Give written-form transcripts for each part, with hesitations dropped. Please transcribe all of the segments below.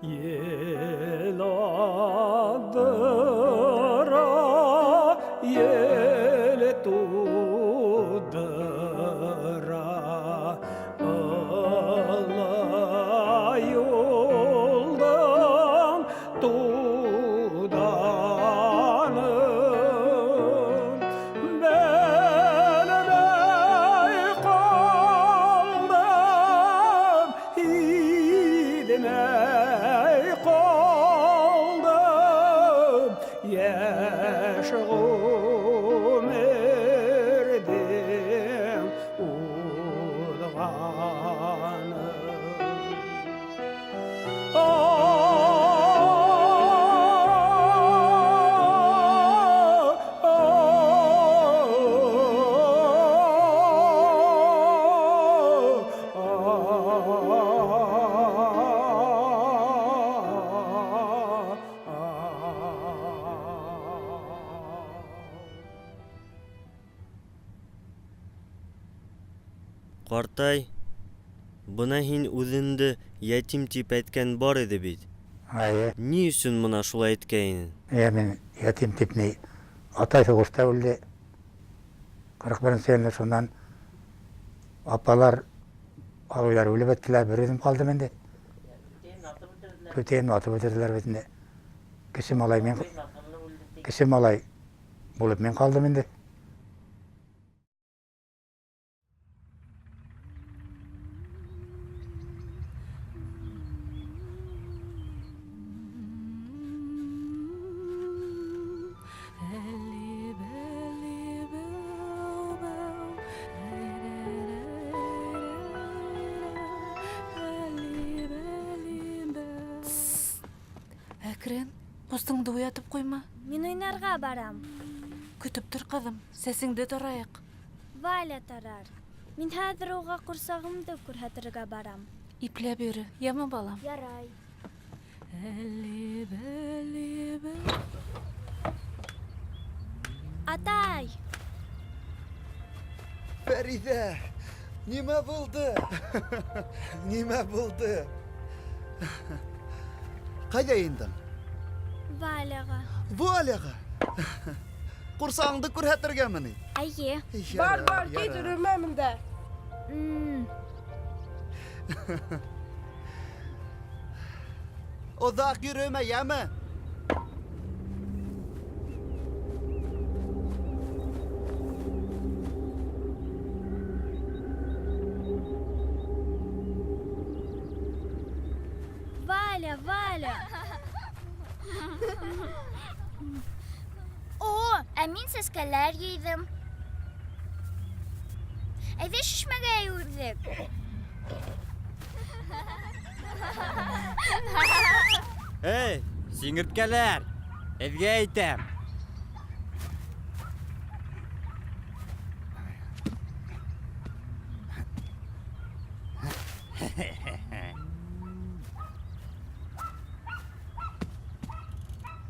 ел адыра, ел тудыра, ылай юлдан туданым, белмей қалдым, идмей қалдым, яш ғұмырден ұлғаным. Qartay, buna hin үзеңді yәтим тип әйткән бар иде бит. Ни өчен мона шулай әйткәйнең? Мен yәтим типне атай соғышта өлді. 41 елде сондан апалар алулар өліп әттілер, бір өзім қалды менде. Көтейін атып өтірділер бетінде. Кіші малай болып мен қалды менде. Әкрен, постыңды уятып қойма. Мен ойнарға барам. Күтіп тұр қызым, сәсіңді тұрайық. Валя тарар. Мен хәзір оға құрсағымды күрхәтірге барам. Иплә бері, ямы балам. Ярай. Атай! Фәрида, неме болды? Неме болды? Қайда ендің? Валяға. Валяға? Құрсағыңды күрхәтірге мені? Әйе. Бар, кейді үрмәмінде. Ұзақ yürüme, yeme. Валя. Әмин сәскәләр ейдім. Әйде шишмәгә йөрдек. Эй, сиңерткәләр, эзгә әйтәм.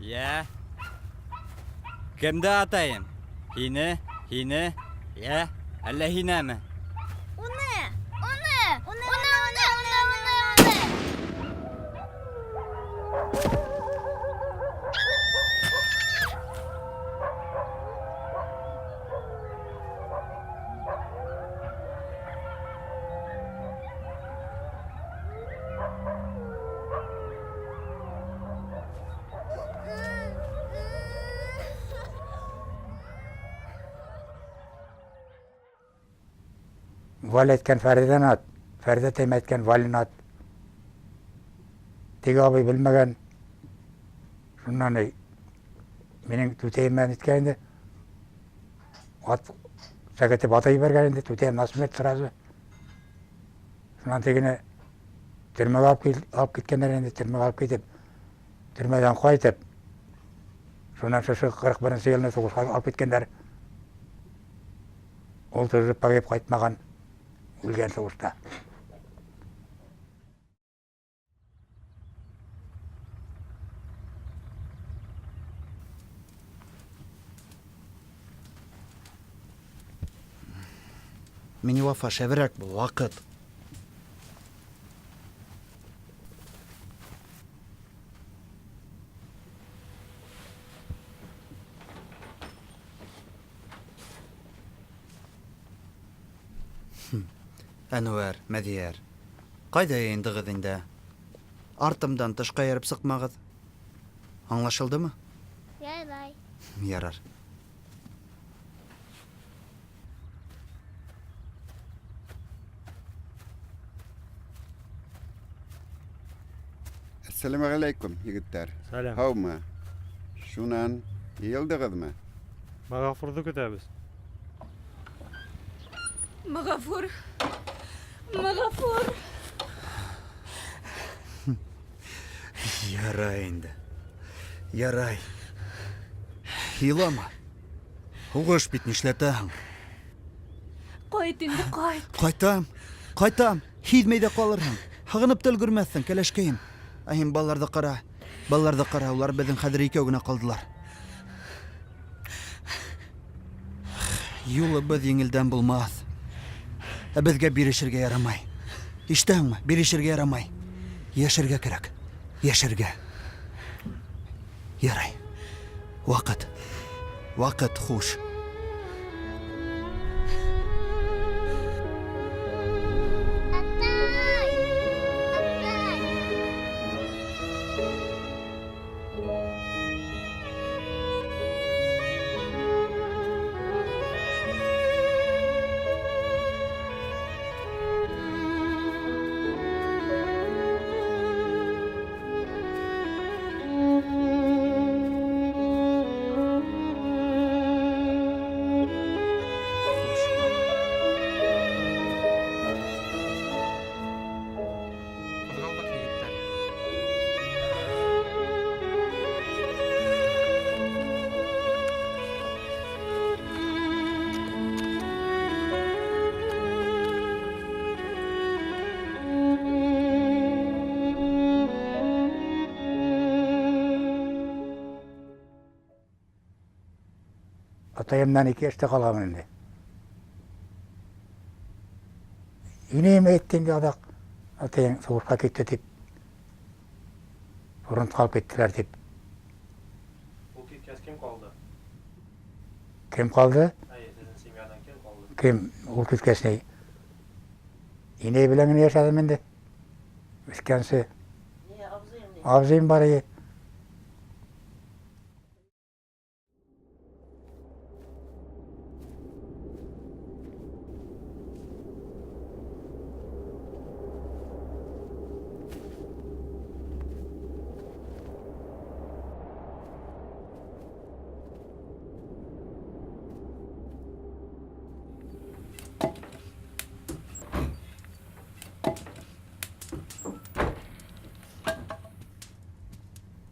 Я. Кемді атайын? Хине, я, әллә хинәме? Уны. Валя әйткен Фәридан ат, Фәрида тәйм әйткен Валин ат. Теге абай білмеген, шуннан менің түтейіммен еткенде, ат сәкетіп атай бергенде, түтейім насым ет сразу. Шуннан тегіне түрмеге алып кеткендер енді, түрмеге алып кетіп, түрмеден қайтып, шуннан 41 еліне соғысқа алып кеткендер. Ол тұрып пағып қайтмаған. Өлген соғыста. Мені вафа шәверәк бұл вақыт. Әнуәр, Мәдияр. Қайда ендігіз инде? Артымдан тышқа еріп сықмағыз. Аңлашылды ма? Ярай. Ярар. Assalamu alaikum, yigitlar. Salam. Havma. Şunan yıldığızmı? Mağafurdu kütəbiz. Мағафур. Мағафур. Ярай инде. Ярай. Илама. Уғыш бит нишләтәһең? Қайт инде, қайт. Қайтам. Һиҙмәй ҙә ҡалырһың. Һағынып та өлгөрмәҫһең, кәләшкәйем. Ә һин балаларҙы ҡара. Улар беҙҙең хәҙер икәү генә ҡалдылар. Юлыбыҙ еңелдән булмаҫ. Ә беҙгә бирешергә ярамай. Ишетәһеңме? Бирешергә ярамай. Йәшәргә кәрәк. Йәшәргә. Ярай. Ваҡыт хуш. Atayımdan 2 yaşta kalamın indi. İneğime ettiğinde adak atayım soğuşka gitti deyip fronт kalıp gittiler deyip. Bu ketkəs kim qaldı? Kim kaldı? Hayır, sizin semyadan kim qaldı? Kim? Ul kütkesini. İneği bilen yaşadım indi. Üskensi. Avzayım bari.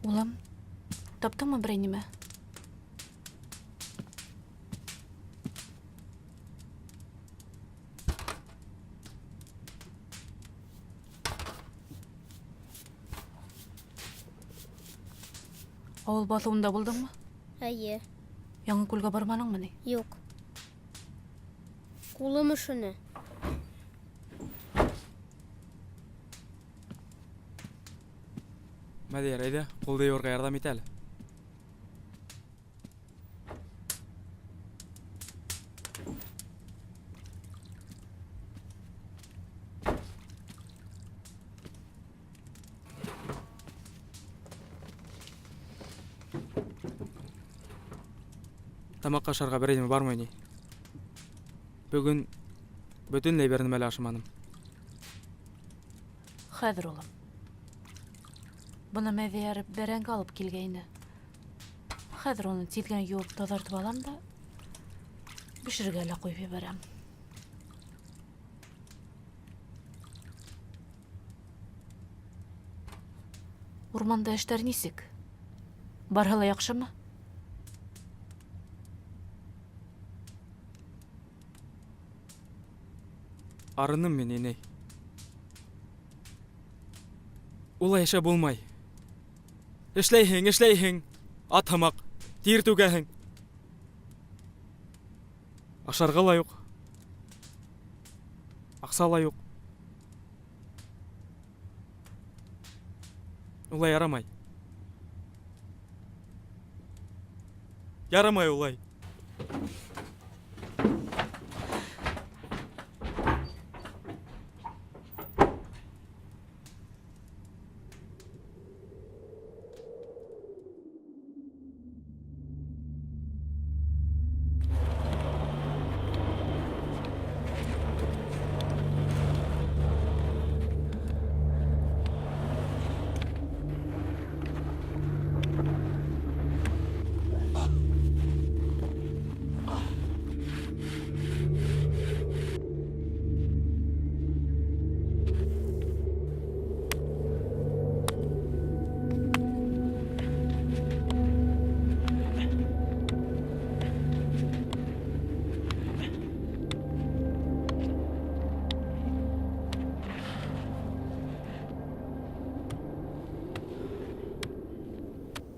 Улым, таптыңмы бір неме? Ауыл басуында болдыңмы? Әйе. Яңы көлгә барманыңмы ни? Юк. Кулым ушыны. Мәдияр, әйдә, ҡулды йыуырға ярҙам ит әле. Тамаҡ ашарға бер нәмә бармы ни? Бөгөн бөтөнләй бер нәмә лә ашаманым. Хәҙер, улым. Бына Мәҙияр бәрәңге алып килгәйне. Хәҙер уны тиҙгән юып таҙартып алам да бешергә лә ҡуйып ебәрәм. Урманда эштәр нисек? Барһа ла яҡшымы? Арыным мин, инәй. Улай эшләп булмай. Эшләйһең, ат һымаҡ, тир түгәһең. Ашарға ла юҡ. Аҡса ла юҡ. Улай ярамай. Ярамай улай.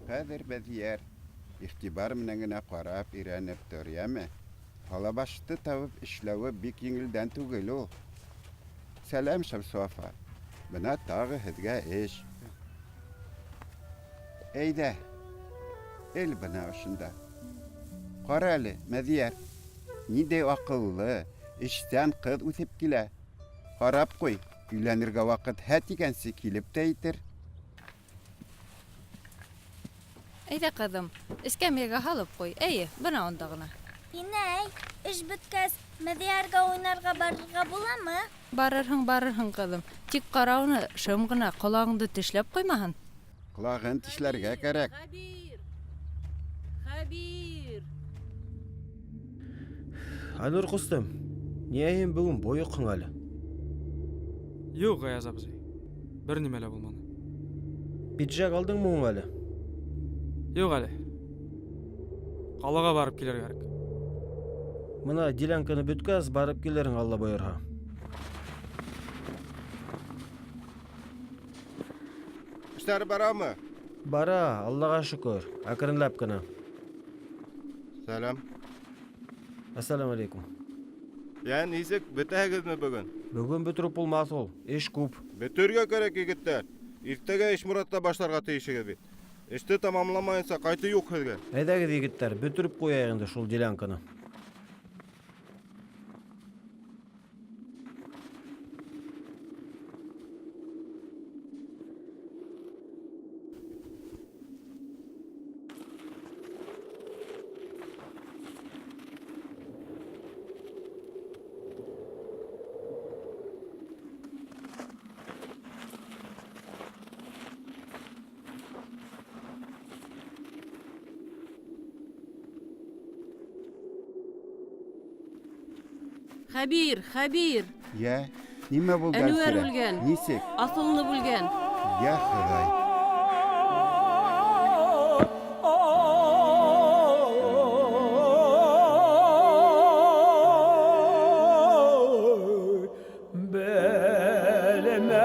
Хәзер бәзияр, ихтибар менән генә карап, өйрәнеп торямы? Алабашты табып эшләве бик еңелдән түгел ул. Сәлам, Шамсуафа. Бына тагы һеҙгә эш. Әйдә, эл бына ошонда. Ҡара әле, Мәҙияр, ниндәй аҡыллы, эштән ҡыҙ үҫеп килә. Ҡарап ҡуй, өйләнергә ваҡыт һә тигәнсе килеп тә итер. Әйҙә, ҡыҙым, эскәмйәгә һалып ҡуй. Эйе, бына унда ғына. Инәй, эш бөткәс, Мәҙиәргә уйнарға барырға буламы? Барырһың, ҡыҙым. Тик ҡарауны шым ғына ҡолағыңды тешләп ҡуймаһын. Ҡолағын тешләргә кәрәк. Хәбир! Айнур ҡустым, ниңә һин бөгөн бойоҡһың әле? Юҡ, Ғаяз абзый. Бер нимә лә булманы. Пиджак алдыңмы һуң әле? Юҡ әле. Ҡалаға барып килергә кәрәк. Мына делянканы бөткәс, барып килерһең, Алла бойорһа. Эштәр барамы? Бара, Аллаға шөкөр. Әкренләп кенә. Сәлам. Ассаламу алейкум. Нисек, бөтәһегеҙме бөгөн? Бөгөн бөтөрөп булмаҫ ул. Эш күп. Бөтөргә кәрәк, егеттәр. Иртәгә эш Моратта башларға тейешегеҙ бит. Эште тамамламайынса ҡайты юҡ һеҙгә. Әйҙәгеҙ, егеттәр, бөтөрөп ҡуяйыҡ инде шул делянканы. Хәбир! Нимә булды? Әнүәр үлгән. Нисек? Аҫыллы бүлгән. Хоҙай. Белмәнем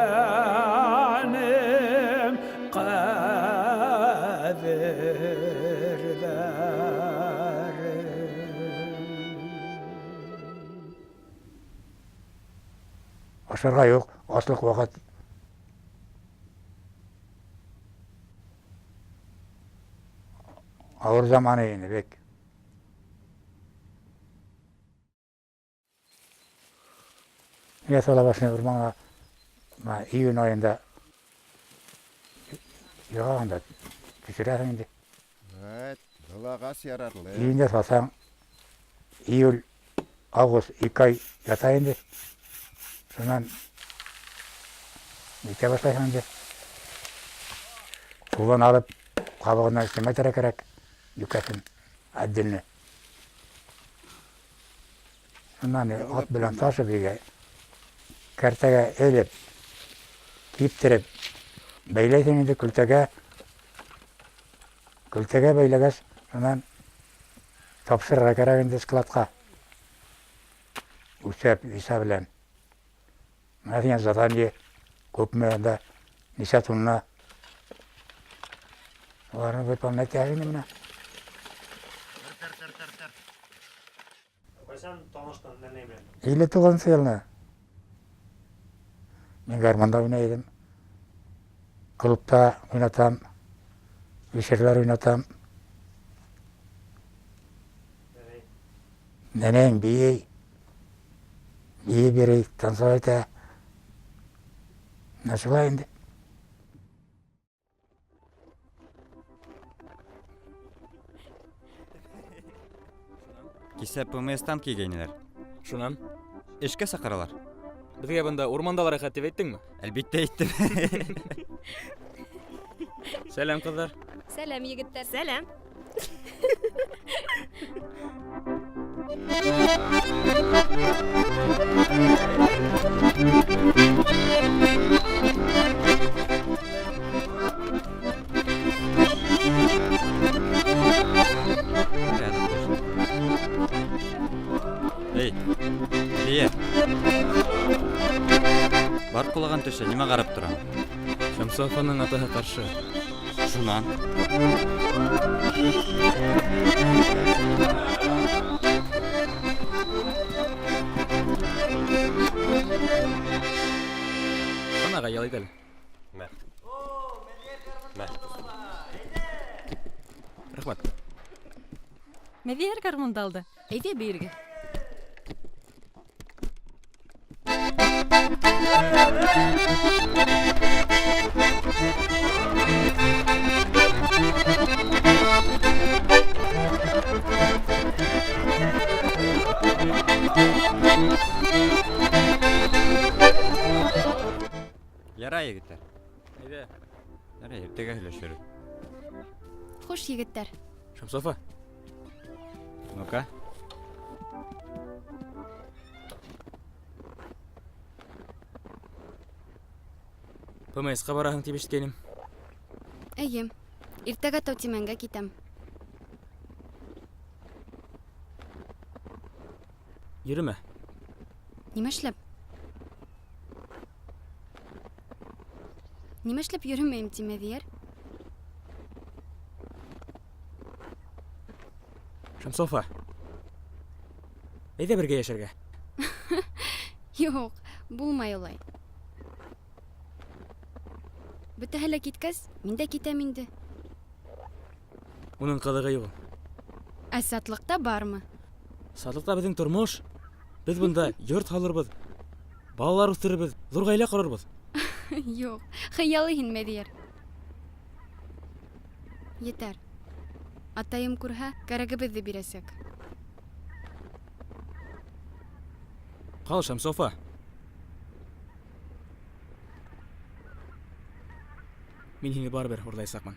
Ашарға юҡ, аслыҡ ваҡыт. Ауыр заманы инде бек. Ясала башына бер маңа июнь айында яғанда төшөрәһең инде. Былағас ярарлы. Июньдә салсаң, июль, август 2 ай ята инде. Шунан нитә башлайһың инде. Сулан алып, ҡабығынан өстәмәтәрә кәрәк, йүкәсен, әддилне. Шунан ат белән ташып егә, кәртәгә элеп, киптереп, бәйләйсең инде көлтәгә. Көлтәгә бәйләгәс, шунан тапшырырға кәрәк инде складҡа. Үсәп, виса белән. Мәҫәлән, задание күпме да, нисә тунна. Оларны выполнять инде менә. Ҡайсан таныштың нәнәй белән? 59 йылны. Мин гармонда уйнай идем. Клубта уйнатам, вечерлар уйнатам. Нәнәйем бейей, берей, танцевать итә. Шулай инде. Кисә ПМС-тан килгәйнеләр. Шунан? Эшкә саҡыралар. Беҙгә бында урмандалар рәхәт дип әйттеңме? Әлбиттә әйттем. Сәлам, ҡыҙҙар. Сәлам, егеттәр. Сәлам. Эй, Лия. Бар ҡолаған төшә, нимә ҡарап тораң? Шамсуафаның атаһы ҡаршы. Шунан. Ана гаял итәл. Мә. Рәхмәт. Мәдияр гармунда алды. Әйдә бирге. Ярай, егеттер. Әйдә. Ярай, иртәгә һөйләшербез. Хуш, егеттер. Шамсофа. Ну-ка. ПМС-ка бараһың дип ишеткәнем. Әйе. Иртәгә Таутимәнгә китәм. Йөрөмә. Нимә эшләп? Нимә эшләп йөрмәйм, Тимәдияр? Шамсофа. Әйдә бергә яшәргә. Юк, булмай улай. Бөтәһе лә киткәс, мин дә китәм инде. Уның кылыгы юк. Ә сатлыкта бармы? Сатлыкта безнең тормыш. Без бунда йорт халырбыз. Балалар үстерербез, зур гаилә корырбыз. Юк, хыялы һин, Мәдияр. Етәр. Атайым күрһә, кәрәгебезне бирәсәк. Кал, Шамсофа. Мин һине барыбер урлайсакмын.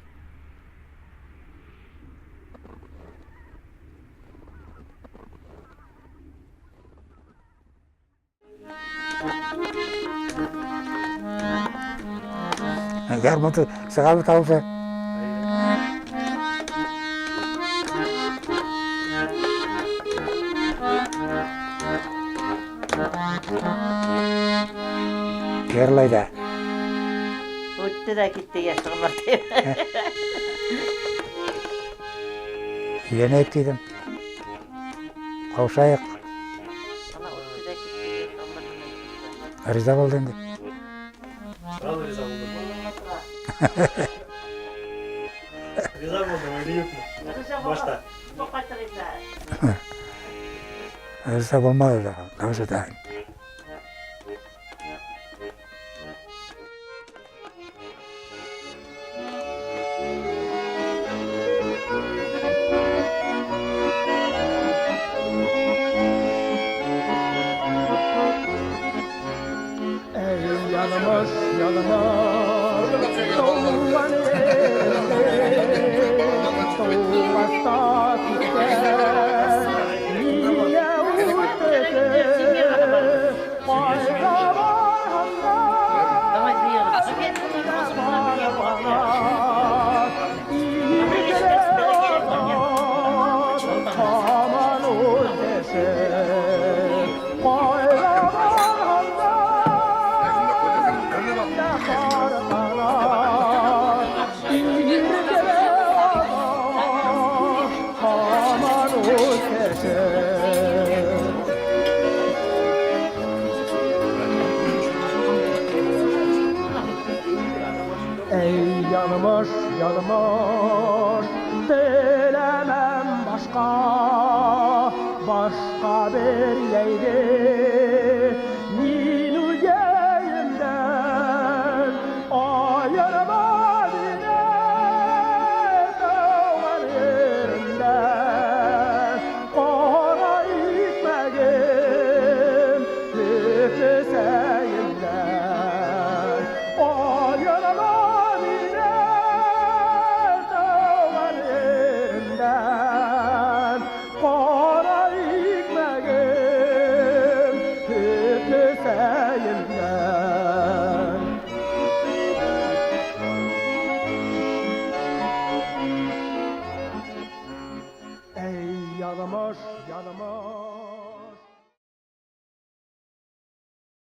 Гармонды сыгабы табылса. Gерлайда. Өтті да кетті яшығымар деп. Үйленейік дейдім. Қаушайық. Риза болды енді. Риза болдым. Риза болдым, ойлайық. Башта. Риза болмады да, дауысы дайын. Yanımız, doğan yerinde, doğmazda gider, niye uğradı, bayram arhanda, aman o desin, bayram arhanda, ey yanmış, yanmış, dilemem başka bir yeydi, ninu yeyimden, ayırma bile, doğan yerinden, kara ikmegim, lütfeseyimden, ayırma bile, doğan yerinden, kara ikmegim, lütfeseyimden. Ey yanmış, yanmış.